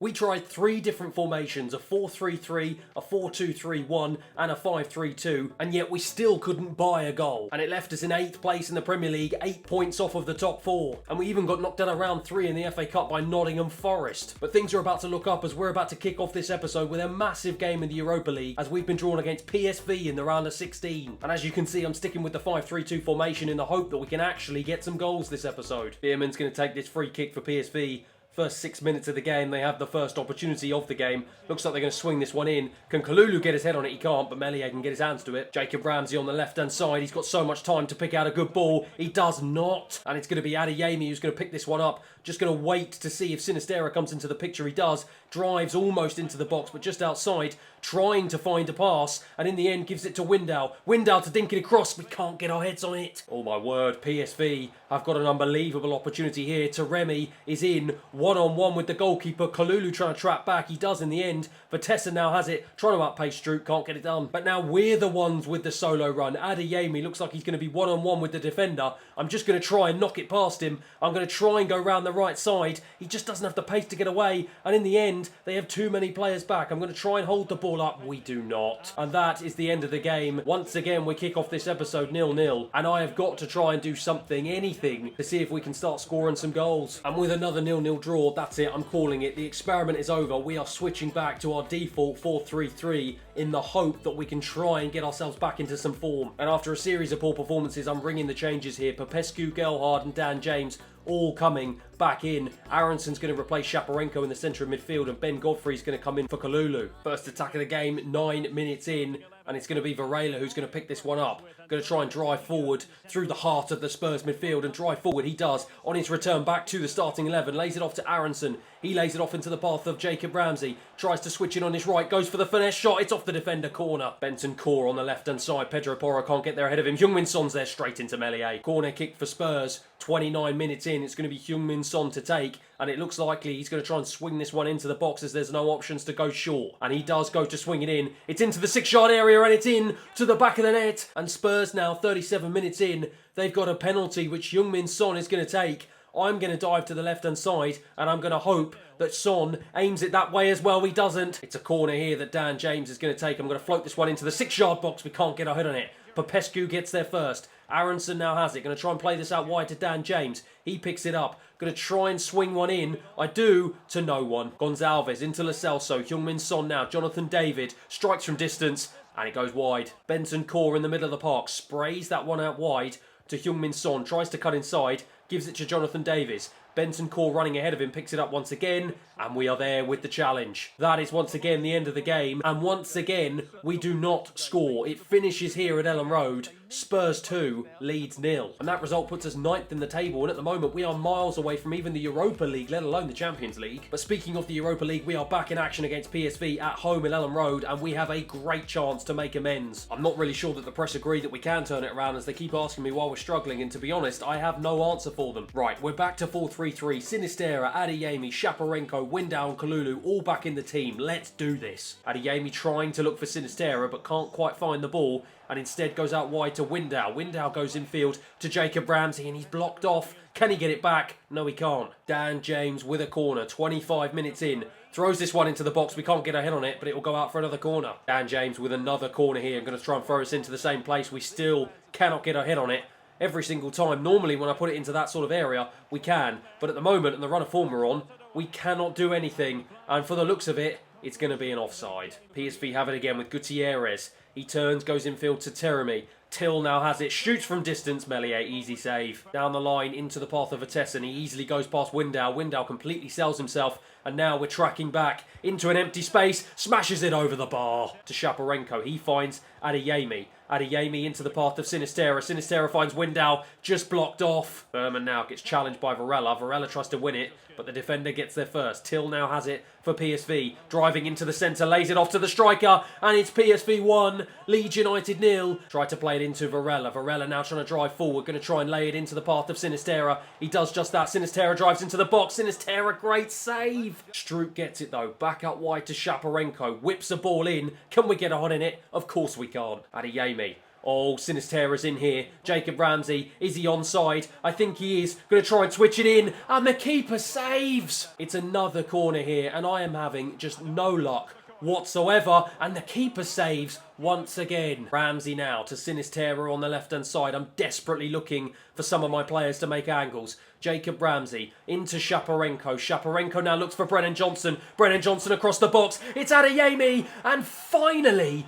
We tried 3 different formations, a 4-3-3, a 4-2-3-1 and a 5-3-2, and yet we still couldn't buy a goal. And it left us in 8th place in the Premier League, 8 points off of the top 4. And we even got knocked out of round 3 in the FA Cup by Nottingham Forest. But things are about to look up as we're about to kick off this episode with a massive game in the Europa League as we've been drawn against PSV in the round of 16. And as you can see, I'm sticking with the 5-3-2 formation in the hope that we can actually get some goals this episode. Bierman's going to take this free kick for PSV. First 6 minutes of the game, they have the first opportunity of the game. Looks like they're going to swing this one in. Can Kalulu get his head on it? He can't, but Meslier can get his hands to it. Jacob Ramsey on the left-hand side. He's got so much time to pick out a good ball. He does not. And it's going to be Adeyemi who's going to pick this one up. Just going to wait to see if Sinisterra comes into the picture. He does. Drives almost into the box, but just outside, trying to find a pass, and in the end gives it to Windal. Windal to dink it across. We can't get our heads on it. Oh my word, PSV have got an unbelievable opportunity here. Taremi is in one-on-one with the goalkeeper. Kalulu trying to trap back. He does in the end. Vitesse now has it, trying to outpace Stroop, can't get it done. But now we're the ones with the solo run. Adeyemi looks like he's going to be one-on-one with the defender. I'm just going to try and knock it past him. I'm going to try and go round the right side. He just doesn't have the pace to get away, and in the end, they have too many players back. I'm going to try and hold the ball up. We do not. And that is the end of the game. Once again, we kick off this episode 0-0, and I have got to try and do something, anything, to see if we can start scoring some goals. And with another 0-0 draw, that's it. I'm calling it. The experiment is over. We are switching back to our default 4-3-3 in the hope that we can try and get ourselves back into some form. And after a series of poor performances, I'm bringing the changes here. Popescu, Gelhardt and Dan James all coming back in. Aronson's going to replace Shaparenko in the centre of midfield, and Ben Godfrey's going to come in for Kalulu. First attack of the game, 9 minutes in, and it's going to be Varela who's going to pick this one up. Going to try and drive forward through the heart of the Spurs midfield, and drive forward he does. On his return back to the starting 11, lays it off to Aronson. He lays it off into the path of Jacob Ramsey. Tries to switch in on his right, goes for the finesse shot. It's off the defender corner. Benton Core on the left-hand side. Pedro Porro can't get there ahead of him. Heung-min Son's there straight into Meslier. Corner kick for Spurs. 29 minutes in, it's going to be Heung-min Son to take, and it looks likely he's going to try and swing this one into the box as there's no options to go short. And he does go to swing it in. It's into the 6-yard area, and it's in to the back of the net. And Spurs now, 37 minutes in, they've got a penalty which Heung-min Son is going to take. I'm going to dive to the left-hand side, and I'm going to hope that Son aims it that way as well. He doesn't. It's a corner here that Dan James is going to take. I'm going to float this one into the 6-yard box. We can't get our head on it. Popescu gets there first. Aronson now has it. Going to try and play this out wide to Dan James. He picks it up. Going to try and swing one in. I do to no one. Gonzalez into Lo Celso. Heung-min Son now. Jonathan David strikes from distance, and it goes wide. Benton Core in the middle of the park. Sprays that one out wide to Heung-min Son. Tries to cut inside. Gives it to Jonathan Davis. Benton Core running ahead of him, picks it up once again, and we are there with the challenge. That is once again the end of the game, and once again, we do not score. It finishes here at Ellen Road. Spurs 2, Leeds 0. And that result puts us 9th in the table, and at the moment we are miles away from even the Europa League, let alone the Champions League. But speaking of the Europa League, we are back in action against PSV at home in Ellen Road, and we have a great chance to make amends. I'm not really sure that the press agree that we can turn it around, as they keep asking me why we're struggling, and to be honest, I have no answer for them. Right, we're back to 4-3-3. Sinisterra, Adeyemi, Shaparenko, Windal and Kalulu all back in the team. Let's do this. Adeyemi trying to look for Sinisterra, but can't quite find the ball, and instead goes out wide to Windal. Windal goes infield to Jacob Ramsey, and he's blocked off. Can he get it back? No, he can't. Dan James with a corner, 25 minutes in. Throws this one into the box. We can't get our head on it, but it will go out for another corner. Dan James with another corner here. Going to try and throw us into the same place. We still cannot get our head on it. Every single time. Normally, when I put it into that sort of area, we can. But at the moment, and the run of form we're on, we cannot do anything. And for the looks of it, it's going to be an offside. PSV have it again with Gutierrez. He turns, goes infield to Taremi. Till now has it, shoots from distance. Meslier, easy save. Down the line into the path of Vitesse, and he easily goes past Windal. Windal completely sells himself, and now we're tracking back into an empty space. Smashes it over the bar to Shaparenko. He finds Adeyemi. Adeyemi into the path of Sinisterra. Sinisterra finds Windal, just blocked off. Berman now gets challenged by Varela. Varela tries to win it, but the defender gets there first. Till now has it for PSV. Driving into the centre, lays it off to the striker, and it's PSV 1, Leeds United 0. Tried to play it into Varela. Varela now trying to drive forward, going to try and lay it into the path of Sinisterra. He does just that. Sinisterra drives into the box. Sinisterra, great save. Stroop gets it though. Back out wide to Shaparenko. Whips a ball in. Can we get a hot in it? Of course we can't. Adeyemi Oh, Sinisterra's in here. Jacob Ramsey, is he onside? I think he is. Going to try and switch it in. And the keeper saves. It's another corner here. And I am having just no luck whatsoever. And the keeper saves once again. Ramsey now to Sinisterra on the left-hand side. I'm desperately looking for some of my players to make angles. Jacob Ramsey into Shaparenko. Shaparenko now looks for Brennan Johnson. Brennan Johnson across the box. It's Adeyemi. And finally,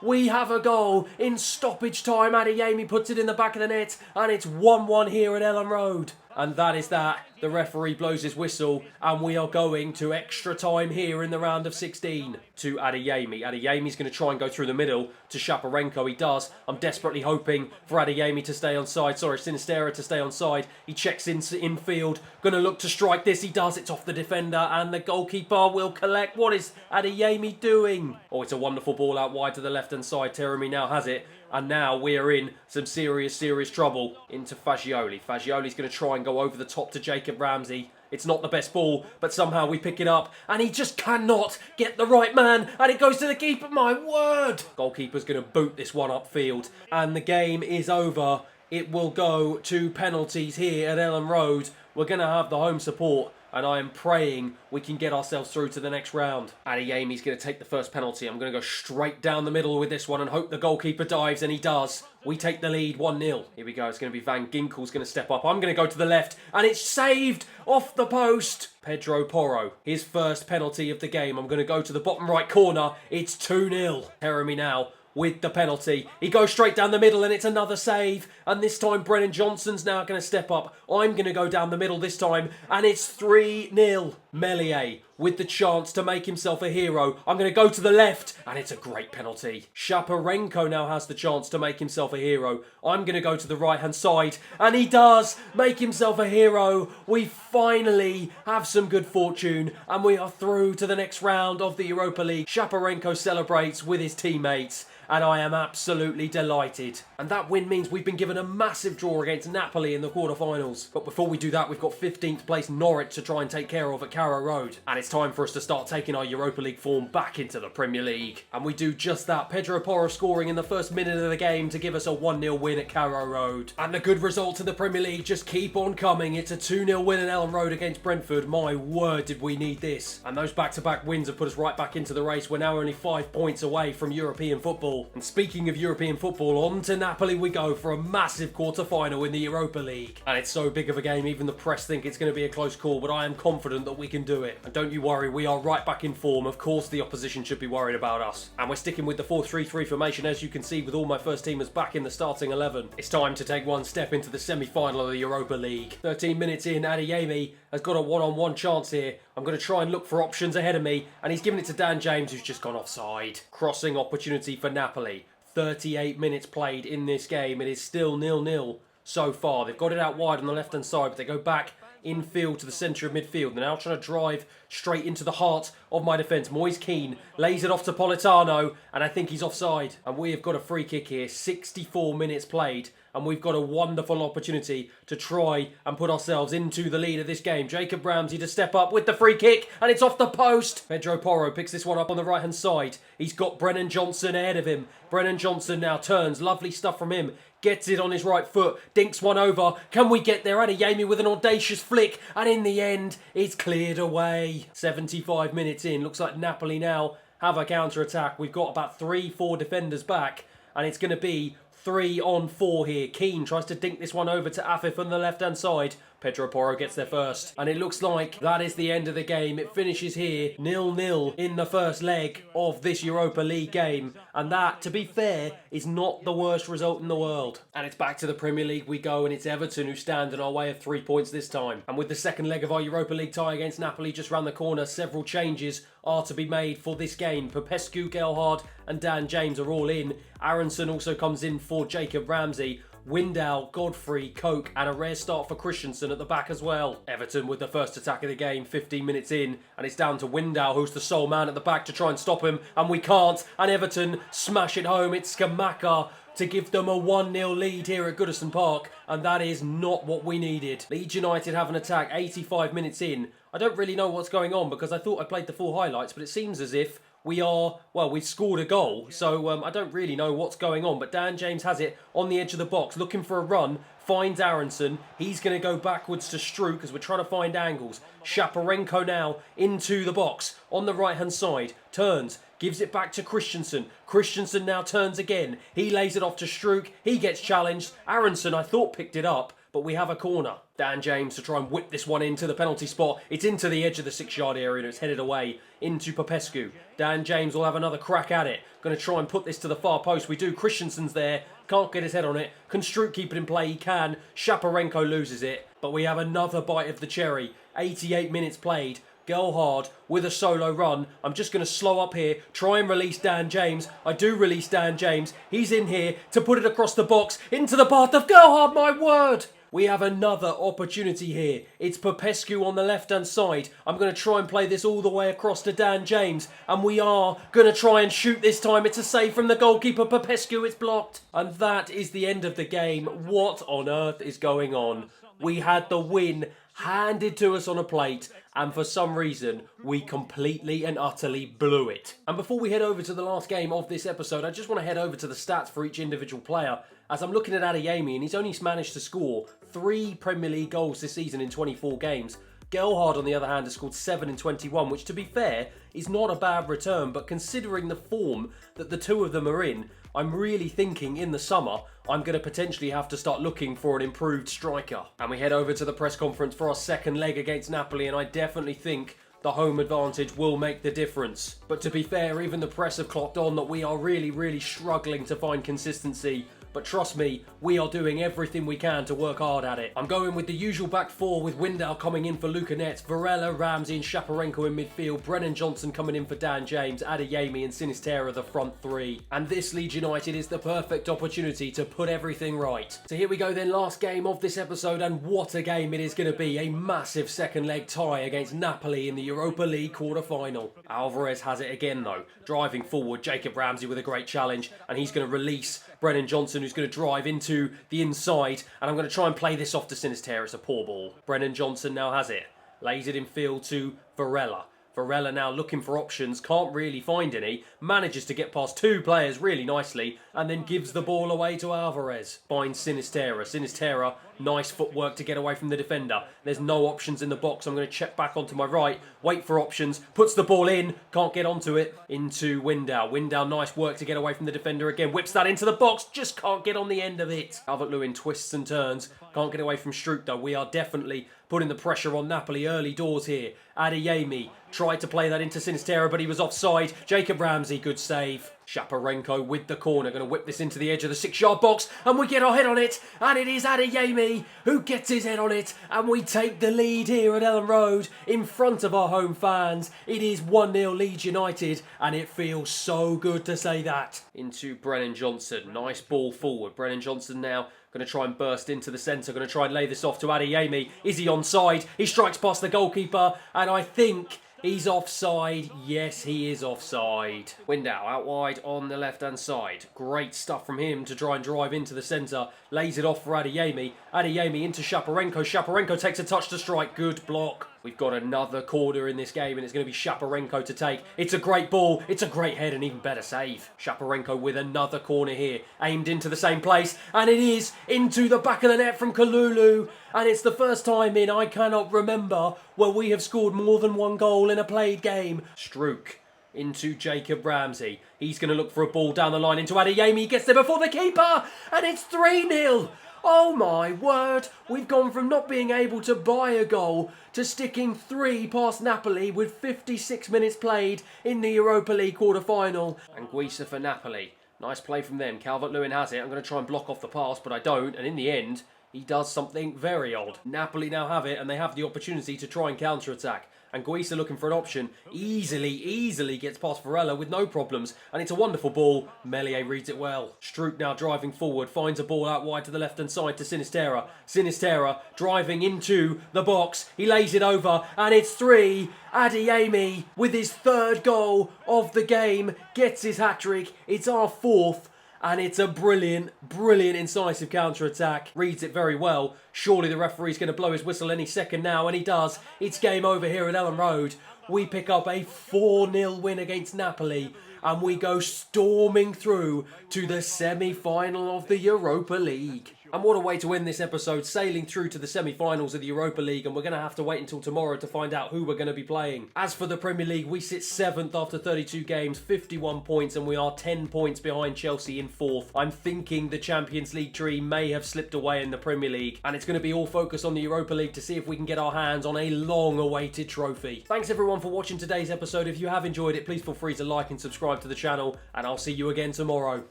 we have a goal in stoppage time. Adeyemi puts it in the back of the net, and it's 1-1 here at Ellen Road. And that is that. The referee blows his whistle, and we are going to extra time here in the round of 16 to Adeyemi. Adeyemi's going to try and go through the middle to Shaparenko. He does. I'm desperately hoping for Adeyemi to stay onside. Sorry, Sinisterra to stay onside. He checks infield. Going to look to strike this. He does. It's off the defender, and the goalkeeper will collect. What is Adeyemi doing? Oh, it's a wonderful ball out wide to the left-hand side. Teremi now has it. And now we are in some serious trouble. Into Fagioli. Fagioli's going to try and go over the top to Jacob Ramsey. It's not the best ball, but somehow we pick it up. And he just cannot get the right man. And it goes to the keeper. My word! Goalkeeper's going to boot this one upfield. And the game is over. It will go to penalties here at Ellen Road. We're going to have the home support. And I am praying we can get ourselves through to the next round. Adeyemi's going to take the first penalty. I'm going to go straight down the middle with this one and hope the goalkeeper dives, and he does. We take the lead 1-0. Here we go. It's going to be Van Ginkel's going to step up. I'm going to go to the left, and it's saved off the post. Pedro Porro, his first penalty of the game. I'm going to go to the bottom right corner. It's 2-0. Teremi now with the penalty. He goes straight down the middle, and it's another save. And this time Brennan Johnson's now going to step up. I'm going to go down the middle this time, and it's 3-0. Meslier with the chance to make himself a hero. I'm going to go to the left, and it's a great penalty. Shaparenko now has the chance to make himself a hero. I'm going to go to the right-hand side, and he does make himself a hero. We finally have some good fortune, and we are through to the next round of the Europa League. Shaparenko celebrates with his teammates, and I am absolutely delighted. And that win means we've been given a massive draw against Napoli in the quarterfinals. But before we do that, we've got 15th place Norwich to try and take care of at Carrow Road. And it's time for us to start taking our Europa League form back into the Premier League. And we do just that. Pedro Porro scoring in the first minute of the game to give us a 1-0 win at Carrow Road. And the good results in the Premier League just keep on coming. It's a 2-0 win at Ellen Road against Brentford. My word, did we need this. And those back-to-back wins have put us right back into the race. We're now only 5 points away from European football. And speaking of European football, on to Napoli we go for a massive quarter-final in the Europa League. And it's so big of a game, even the press think it's going to be a close call, but I am confident that we can do it. And don't you worry, we are right back in form. Of course the opposition should be worried about us. And we're sticking with the 4-3-3 formation, as you can see, with all my first teamers back in the starting 11. It's time to take one step into the semi-final of the Europa League. 13 minutes in, Adeyemi has got a one-on-one chance here. I'm going to try and look for options ahead of me, and he's given it to Dan James, who's just gone offside. Crossing opportunity for Napoli. 38 minutes played in this game. It is still 0-0 so far. They've got it out wide on the left-hand side, but they go back infield to the centre of midfield. They're now trying to drive straight into the heart of my defence. Moise Keane lays it off to Politano, and I think he's offside. And we have got a free kick here. 64 minutes played. And we've got a wonderful opportunity to try and put ourselves into the lead of this game. Jacob Ramsey to step up with the free kick, and it's off the post. Pedro Porro picks this one up on the right-hand side. He's got Brennan Johnson ahead of him. Brennan Johnson now turns. Lovely stuff from him. Gets it on his right foot. Dinks one over. Can we get there? Adeyemi with an audacious flick. And in the end, it's cleared away. 75 minutes in. Looks like Napoli now have a counter-attack. We've got about 3-4 defenders back. And it's going to be 3-on-4 here. Keane tries to dink this one over to Afif on the left-hand side. Pedro Porro gets there first. And it looks like that is the end of the game. It finishes here 0-0 in the first leg of this Europa League game. And that, to be fair, is not the worst result in the world. And it's back to the Premier League we go, and it's Everton who stand in our way of 3 points this time. And with the second leg of our Europa League tie against Napoli just round the corner, several changes are to be made for this game. Popescu, Gelhardt and Dan James are all in. Aronson also comes in for Jacob Ramsey. Windal, Godfrey, Coke and a rare start for Christensen at the back as well. Everton with the first attack of the game 15 minutes in, and it's down to Windal, who's the sole man at the back, to try and stop him, and we can't, and Everton smash it home. It's Skamaka to give them a 1-0 lead here at Goodison Park, and that is not what we needed. Leeds United have an attack 85 minutes in. I don't really know what's going on because I thought I played the full highlights, but it seems as if we've scored a goal, so I don't really know what's going on, but Dan James has it on the edge of the box, looking for a run, finds Aronson. He's going to go backwards to Struijk as we're trying to find angles. Shaparenko now into the box on the right-hand side, turns, gives it back to Christensen. Christensen now turns again. He lays it off to Struijk. He gets challenged. Aronson, I thought, picked it up, but we have a corner. Dan James to try and whip this one into the penalty spot. It's into the edge of the 6-yard area and it's headed away into Popescu. Dan James will have another crack at it. Going to try and put this to the far post. We do. Christensen's there. Can't get his head on it. Can Struijk keep it in play? He can. Shaparenko loses it. But we have another bite of the cherry. 88 minutes played. Gelhardt with a solo run. I'm just going to slow up here, try and release Dan James. I do release Dan James. He's in here to put it across the box into the path of Gelhardt, my word! We have another opportunity here. It's Popescu on the left-hand side. I'm going to try and play this all the way across to Dan James. And we are going to try and shoot this time. It's a save from the goalkeeper, Popescu. It's blocked. And that is the end of the game. What on earth is going on? We had the win handed to us on a plate, and for some reason, we completely and utterly blew it. And before we head over to the last game of this episode, I just want to head over to the stats for each individual player, as I'm looking at Adeyemi, and he's only managed to score 3 Premier League goals this season in 24 games. Gelhardt, on the other hand, has scored 7 in 21, which, to be fair, is not a bad return, but considering the form that the two of them are in, I'm really thinking in the summer I'm going to potentially have to start looking for an improved striker. And we head over to the press conference for our second leg against Napoli, and I definitely think the home advantage will make the difference. But to be fair, even the press have clocked on that we are really struggling to find consistency. But trust me, we are doing everything we can to work hard at it. I'm going with the usual back four, with Windal coming in for Lucanet, Varela, Ramsey and Shaparenko in midfield, Brennan Johnson coming in for Dan James, Adeyemi and Sinisterra the front three. And this Leeds United is the perfect opportunity to put everything right. So here we go then, last game of this episode, and what a game it is going to be. A massive second leg tie against Napoli in the Europa League quarter-final. Alvarez has it again though, driving forward, Jacob Ramsey with a great challenge, and he's going to release Brennan Johnson, who's going to drive into the inside, and I'm going to try and play this off to Sinisterra. It's a poor ball. Brennan Johnson now has it, lays it in field to Varela. Varela now looking for options, can't really find any, manages to get past two players really nicely, and then gives the ball away to Alvarez. Finds Sinisterra. Sinisterra, nice footwork to get away from the defender. There's no options in the box. I'm going to check back onto my right, wait for options, puts the ball in, can't get onto it, into Windal. Windal, nice work to get away from the defender again, whips that into the box, just can't get on the end of it. Calvert-Lewin twists and turns, can't get away from Struijk though. We are definitely putting the pressure on Napoli early doors here. Adeyemi tried to play that into Sinisterra, but he was offside. Jacob Ramsey, good save. Shaparenko with the corner, going to whip this into the edge of the 6-yard box, and we get our head on it, and it is Adeyemi who gets his head on it, and we take the lead here at Ellen Road in front of our home fans. It is 1-0 Leeds United, and it feels so good to say that. Into Brennan Johnson, nice ball forward. Brennan Johnson now going to try and burst into the centre, going to try and lay this off to Adeyemi. Is he onside? He strikes past the goalkeeper, and I think he's offside. Yes, he is offside. Windal out wide on the left-hand side. Great stuff from him to try and drive into the centre. Lays it off for Adeyemi. Adeyemi into Shaparenko. Shaparenko takes a touch to strike. Good block. We've got another corner in this game, and it's going to be Shaparenko to take. It's a great ball. It's a great head, and even better save. Shaparenko with another corner here. Aimed into the same place, and it is into the back of the net from Kalulu. And it's the first time in I cannot remember where we have scored more than one goal in a played game. Struijk into Jacob Ramsey. He's going to look for a ball down the line into Adeyemi. He gets there before the keeper, and it's 3-0. Oh my word, we've gone from not being able to buy a goal to sticking 3 past Napoli with 56 minutes played in the Europa League quarter-final. And Guisa for Napoli. Nice play from them. Calvert-Lewin has it. I'm going to try and block off the pass, but I don't. And in the end, he does something very odd. Napoli now have it, and they have the opportunity to try and counter-attack. And Guisa looking for an option, easily gets past Varela with no problems, and it's a wonderful ball. Meslier reads it well. Struijk now driving forward, finds a ball out wide to the left-hand side to Sinisterra. Sinisterra driving into the box, he lays it over, and it's 3. Adeyemi with his 3rd goal of the game, gets his hat-trick. It's our 4th. And it's a brilliant incisive counter-attack. Reads it very well. Surely the referee's going to blow his whistle any second now, and he does. It's game over here at Ellen Road. we pick up a 4-0 win against Napoli, and we go storming through to the semi-final of the Europa League. And what a way to end this episode, sailing through to the semi-finals of the Europa League, and we're going to have to wait until tomorrow to find out who we're going to be playing. As for the Premier League, we sit 7th after 32 games, 51 points, and we are 10 points behind Chelsea in 4th. I'm thinking the Champions League tree may have slipped away in the Premier League, and it's going to be all focused on the Europa League to see if we can get our hands on a long-awaited trophy. Thanks everyone for watching today's episode. If you have enjoyed it, please feel free to like and subscribe to the channel, and I'll see you again tomorrow.